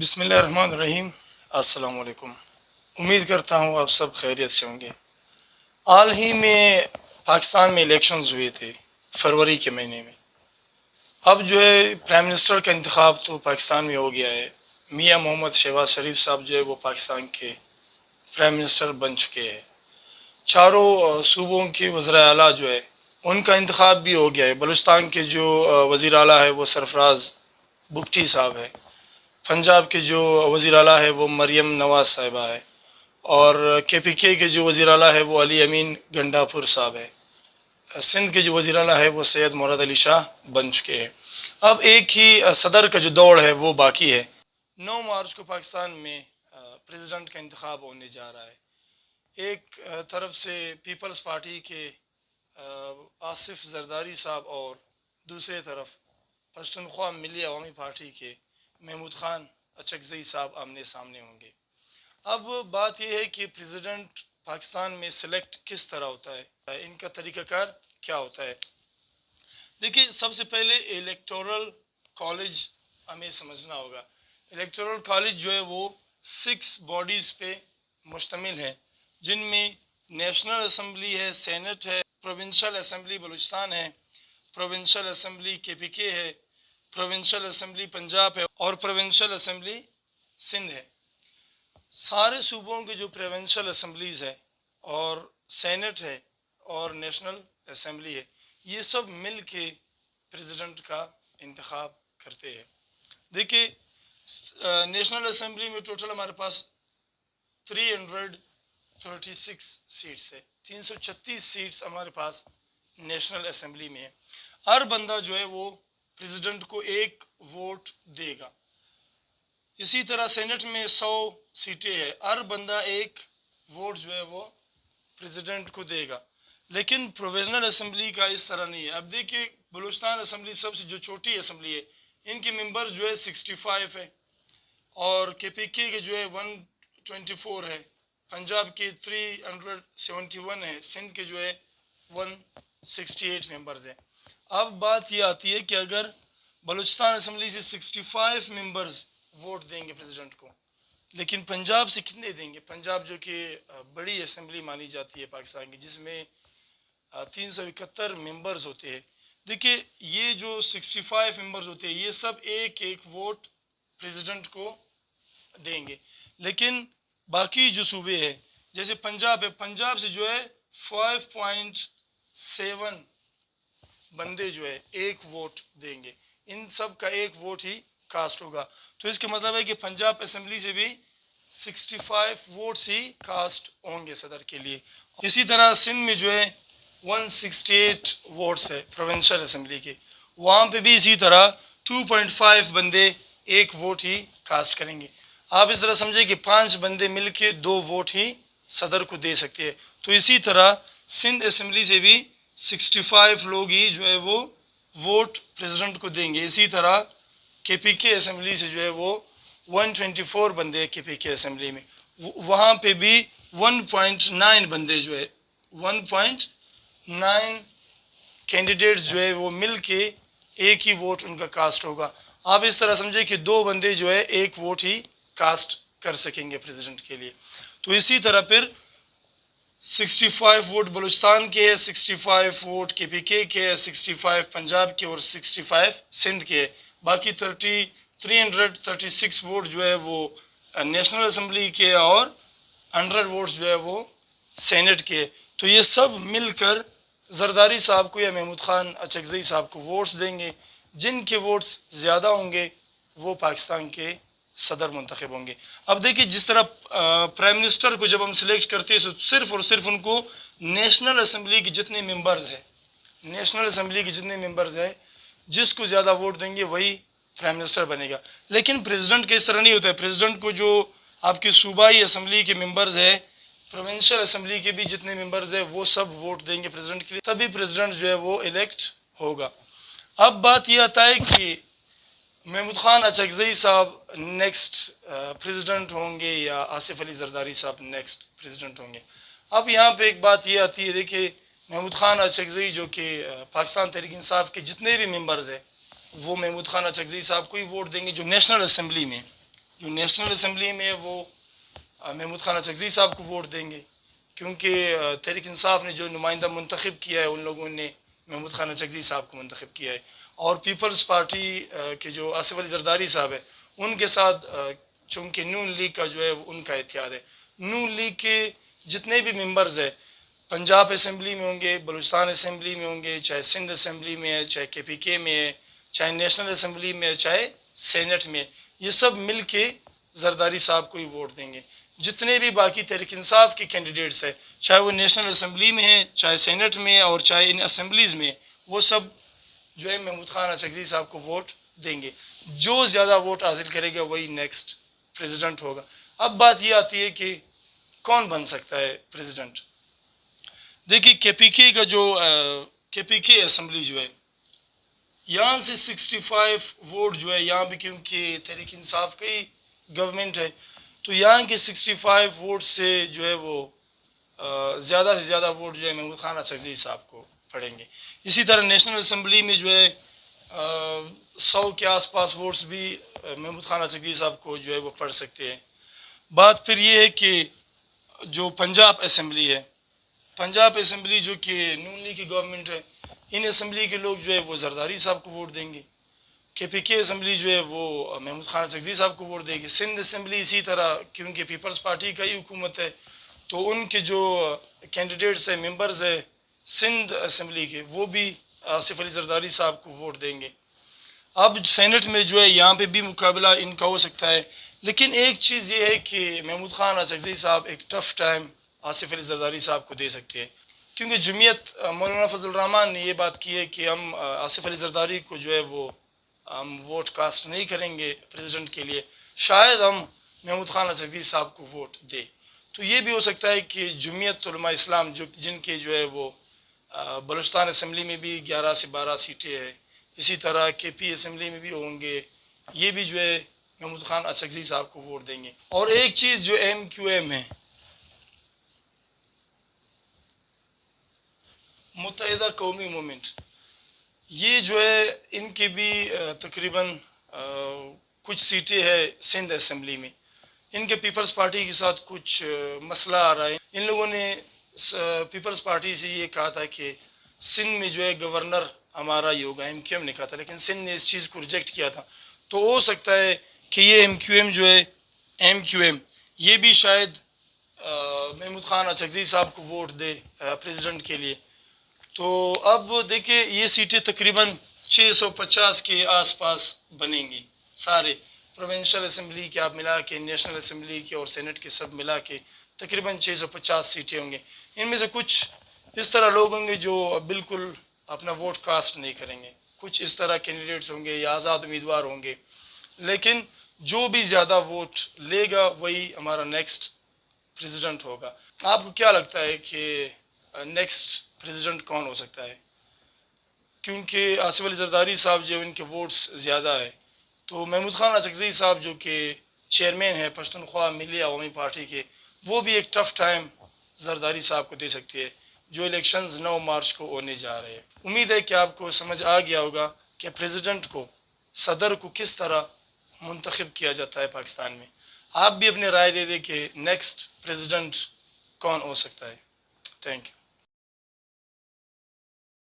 बिस्मिल्लाहिर्रहमानिर्रहीम। अस्सलाम वालेकुम। उम्मीद करता हूँ आप सब खैरियत से होंगे। हाल ही में पाकिस्तान में इलेक्शंस हुए थे फरवरी के महीने में। अब जो है प्राइम मिनिस्टर का इंतखाब तो पाकिस्तान में हो गया है। मियाँ मोहम्मद शहबाज शरीफ साहब जो है वो पाकिस्तान के प्राइम मिनिस्टर बन चुके हैं। चारों सूबों के वज़ीर आला जो है उनका इंतखाब भी हो गया है। बलूचिस्तान के जो वज़ीर आला है वो सरफराज बुगटी साहब है। पंजाब के जो वज़ीर आला है वो मरियम नवाज़ साहिबा है। और KPK के जो वज़ीर आला है वो अली अमीन गंडापुर साहब है। सिंध के जो वज़ीर आला है वो सैयद मुराद अली शाह बन चुके हैं। अब एक ही सदर का जो दौड़ है वो बाकी है। 9 मार्च को पाकिस्तान में प्रेसिडेंट का इंतखाब होने जा रहा है। एक तरफ से पीपल्स पार्टी के आसिफ जरदारी साहब और दूसरे तरफ पश्तूनख्वा मिली अवामी पार्टी के महमूद खान अचकज़ई साहब आमने सामने होंगे। अब बात यह है कि प्रेसिडेंट पाकिस्तान में सिलेक्ट किस तरह होता है, इनका तरीक़ाकार क्या होता है। देखिए, सबसे पहले इलेक्टोरल कॉलेज हमें समझना होगा। इलेक्टोरल कॉलेज जो है वो 6 बॉडीज़ पे मुश्तमिल है, जिनमें नेशनल असम्बली है, सेनेट है, प्रोविंशियल असम्बली बलूचिस्तान है, प्रोविंशियल असम्बली KPK है, प्रोविंशियल असम्बली पंजाब है और प्रोविंशियल असम्बली सिंध है। सारे सूबों के जो प्रोविंशियल असम्बलीज़ है और सेनेट है और नेशनल असम्बली है, ये सब मिल के प्रेसिडेंट का इंतखाब करते हैं। देखिए, नेशनल असम्बली में टोटल हमारे पास 336 सीट्स है। 336 सीट्स हमारे पास नेशनल असम्बली में है। हर बंदा जो है वो प्रेसिडेंट को एक वोट देगा। इसी तरह सेनेट में 100 सीटें हैं, हर बंदा एक वोट जो है वो प्रेसिडेंट को देगा। लेकिन प्रोविजनल असम्बली का इस तरह नहीं है। अब देखिए, बलूचिस्तान असम्बली सबसे जो छोटी असम्बली है, इनके मेंबर जो है 65 है और KPK के जो है 124 है, पंजाब के 371 है, सिंध के जो है 168 मेंबर्स हैं। अब बात ये आती है कि अगर बलूचिस्तान असम्बली से 65 मेंबर्स वोट देंगे प्रेसिडेंट को, लेकिन पंजाब से कितने देंगे? पंजाब जो कि बड़ी असम्बली मानी जाती है पाकिस्तान की, जिसमें 371 मेंबर्स होते हैं। देखिए, ये जो 65 मेंबर्स होते हैं, ये सब एक एक वोट प्रेसिडेंट को देंगे। लेकिन बाकी जो सूबे हैं, जैसे पंजाब है, पंजाब से जो है 5.7 बंदे जो है एक वोट देंगे। इन सब का एक वोट ही कास्ट होगा। तो इसका मतलब है कि पंजाब असम्बली से भी 65 वोट्स ही कास्ट होंगे सदर के लिए। इसी तरह सिंध में जो है 168 वोट्स है प्रोविंशियल असम्बली के, वहाँ पे भी इसी तरह 2.5 बंदे एक वोट ही कास्ट करेंगे। आप इस तरह समझे कि 5 बंदे मिल के 2 वोट ही सदर को दे सकते हैं। तो इसी तरह सिंध असम्बली से भी 65 लोग ही जो है वो वोट प्रेसिडेंट को देंगे। इसी तरह KPK असम्बली से जो है वो 124 बंदे KPK असम्बली में, वहाँ पे भी 1.9 बंदे जो है 1.9 कैंडिडेट्स जो है वो मिल के एक ही वोट उनका कास्ट होगा। आप इस तरह समझे कि 2 बंदे जो है एक वोट ही कास्ट कर सकेंगे प्रेसिडेंट के लिए। तो इसी तरह फिर 65 वोट बलूचिस्तान के है, 65 वोट KPK के है, 65 पंजाब के और 65 सिंध के है। बाकी 336 वोट जो है वो नेशनल असम्बली के और 100 वोट्स जो है वो सेनेट के। तो ये सब मिलकर जरदारी साहब को या महमूद खान अचकज़ई साहब को वोट्स देंगे। जिनके वोट्स ज़्यादा होंगे वो पाकिस्तान के सदर मुंतखब होंगे। अब देखिए, जिस तरह प्राइम मिनिस्टर को जब हम सिलेक्ट करते हैं तो सिर्फ़ और सिर्फ उनको नेशनल असम्बली के जितने मेंबर्स हैं, नेशनल असम्बली के जितने मेंबर्स हैं, जिसको ज़्यादा वोट देंगे वही प्राइम मिनिस्टर बनेगा। लेकिन प्रेसिडेंट के इस तरह नहीं होता है। प्रेसिडेंट को जो आपके सूबाई असम्बली के मेंबर्स हैं, प्रोविंशियल असम्बली के भी जितने मेंबर्स हैं, वो सब वोट देंगे प्रेसिडेंट के लिए, तभी प्रेसिडेंट जो है वो इलेक्ट होगा। अब बात यह आता है कि महमूद खान अचकज़ई साहब नेक्स्ट प्रेसिडेंट होंगे या आसिफ अली जरदारी साहब नेक्स्ट प्रेसिडेंट होंगे। अब यहाँ पे एक बात ये आती है, देखिए, महमूद खान अचकज़ई जो कि पाकिस्तान तहरीक इंसाफ के जितने भी मेंबर्स हैं वो महमूद खान अचकज़ई साहब को ही वोट देंगे जो नेशनल असम्बली में। جو نیشنل اسمبلی میں وہ محمود خان اچکزئی صاحب کو ووٹ دیں گے، کیونکہ تحریک انصاف نے جو نمائندہ منتخب کیا ہے ان لوگوں نے محمود خان اچکزئی صاحب کو منتخب کیا ہے، اور پیپلز پارٹی کے جو آصف علی زرداری صاحب ہے ان کے ساتھ چونکہ نون لیگ کا جو ہے ان کا اتحاد ہے، نون لیگ کے جتنے بھی ممبرز ہیں پنجاب اسمبلی میں ہوں گے، بلوچستان اسمبلی میں ہوں گے، چاہے سندھ اسمبلی میں ہے، چاہے کے پی کے میں ہے، چاہے نیشنل اسمبلی میں ہے، چاہے سینٹ میں، یہ سب مل کے زرداری صاحب کو ہی ووٹ دیں گے۔ جتنے بھی باقی تحریک انصاف کے کینڈیڈیٹس ہیں، چاہے وہ نیشنل اسمبلی میں ہیں، چاہے سینٹ میں اور چاہے ان اسمبلیز میں، وہ سب جو ہے محمود خان اچکزئی صاحب کو ووٹ دیں گے۔ جو زیادہ ووٹ حاصل کرے گا وہی نیکسٹ پریزیڈنٹ ہوگا۔ اب بات یہ آتی ہے کہ کون بن سکتا ہے پریزیڈنٹ؟ دیکھیے کے پی کے کا جو کے پی کے اسمبلی جو ہے یہاں سے 65 ووٹ جو ہے یہاں بھی، کیونکہ تحریک انصاف کا ہی گورنمنٹ ہے تو یہاں کے 65 ووٹ سے جو ہے وہ زیادہ سے زیادہ ووٹ جو ہے محمود خان اچکزئی صاحب کو پڑیں گے۔ اسی طرح نیشنل اسمبلی میں جو ہے 100 کے آس پاس ووٹس بھی محمود خان اچکزئی صاحب کو جو ہے وہ پڑھ سکتے ہیں۔ بات پھر یہ ہے کہ جو پنجاب اسمبلی ہے، پنجاب اسمبلی جو کہ نون لیگ کی گورنمنٹ ہے، ان اسمبلی کے لوگ جو ہے وہ زرداری صاحب کو ووٹ دیں گے۔ کے پی کے اسمبلی جو ہے وہ محمود خان اچکزئی صاحب کو ووٹ دے گی۔ سندھ اسمبلی اسی طرح، کیونکہ پیپلز پارٹی کا ہی حکومت ہے تو ان کے جو کینڈیڈیٹس ہیں، ممبرز ہیں سندھ اسمبلی کے، وہ بھی آصف علی زرداری صاحب کو ووٹ دیں گے۔ اب سینٹ میں جو ہے یہاں پہ بھی مقابلہ ان کا ہو سکتا ہے، لیکن ایک چیز یہ ہے کہ محمود خان اچکزئی صاحب ایک ٹف ٹائم آصف علی زرداری صاحب کو دے سکتے ہیں، کیونکہ جمعیت مولانا فضل الرحمان نے یہ بات کی ہے کہ ہم آصف علی زرداری کو جو ہے وہ ہم ووٹ کاسٹ نہیں کریں گے پریزیڈنٹ کے لیے، شاید ہم محمود خان اچکزئی صاحب کو ووٹ دیں۔ تو یہ بھی ہو سکتا ہے کہ جمعیت علماء اسلام جن کے جو ہے وہ بلوچستان اسمبلی میں بھی 11 سے 12 سیٹیں ہیں، اسی طرح کے پی اسمبلی میں بھی ہوں گے، یہ بھی جو ہے محمود خان اچکزئی صاحب کو ووٹ دیں گے۔ اور ایک چیز جو ایم کیو ایم ہے، متحدہ قومی مومنٹ، یہ جو ہے ان کی بھی تقریباً کچھ سیٹیں ہے سندھ اسمبلی میں، ان کے پیپلز پارٹی کے ساتھ کچھ مسئلہ آ رہا ہے۔ ان لوگوں نے پیپلز پارٹی سے یہ کہا تھا کہ سندھ میں جو ہے گورنر ہمارا ہی ہوگا، ایم کیو ایم نے کہا تھا، لیکن سندھ نے اس چیز کو ریجیکٹ کیا تھا۔ تو ہو سکتا ہے کہ یہ ایم کیو ایم جو ہے، ایم کیو ایم یہ بھی شاید محمود خان اچکزئی صاحب کو ووٹ دے پریزیڈنٹ کے لیے۔ تو اب دیکھیں یہ سیٹیں تقریباً 650 کے آس پاس بنیں گی، سارے پروونشل اسمبلی کے آپ ملا کے، نیشنل اسمبلی کے اور سینٹ کے سب ملا کے تقریباً 650 سیٹیں ہوں گے۔ ان میں سے کچھ اس طرح لوگ ہوں گے جو بالکل اپنا ووٹ کاسٹ نہیں کریں گے، کچھ اس طرح کینڈیڈیٹس ہوں گے یا آزاد امیدوار ہوں گے، لیکن جو بھی زیادہ ووٹ لے گا وہی ہمارا نیکسٹ پریزیڈنٹ ہوگا۔ آپ کو کیا لگتا ہے کہ نیکسٹ پریزیڈنٹ کون ہو سکتا ہے؟ کیونکہ آصف علی زرداری صاحب جو ان کے ووٹس زیادہ ہے، تو محمود خان اچکزئی صاحب جو کہ چیئرمین ہے پشتونخوا ملی عوامی پارٹی کے، وہ بھی ایک ٹف ٹائم زرداری صاحب کو دے سکتی ہے، جو الیکشنز 9 مارچ کو ہونے جا رہے ہیں۔ امید ہے کہ آپ کو سمجھ آ گیا ہوگا کہ پریزیڈنٹ کو، صدر کو کس طرح منتخب کیا جاتا ہے پاکستان میں۔ آپ بھی اپنی رائے دے دیں کہ نیکسٹ پریزیڈنٹ کون ہو سکتا ہے۔ Thank you.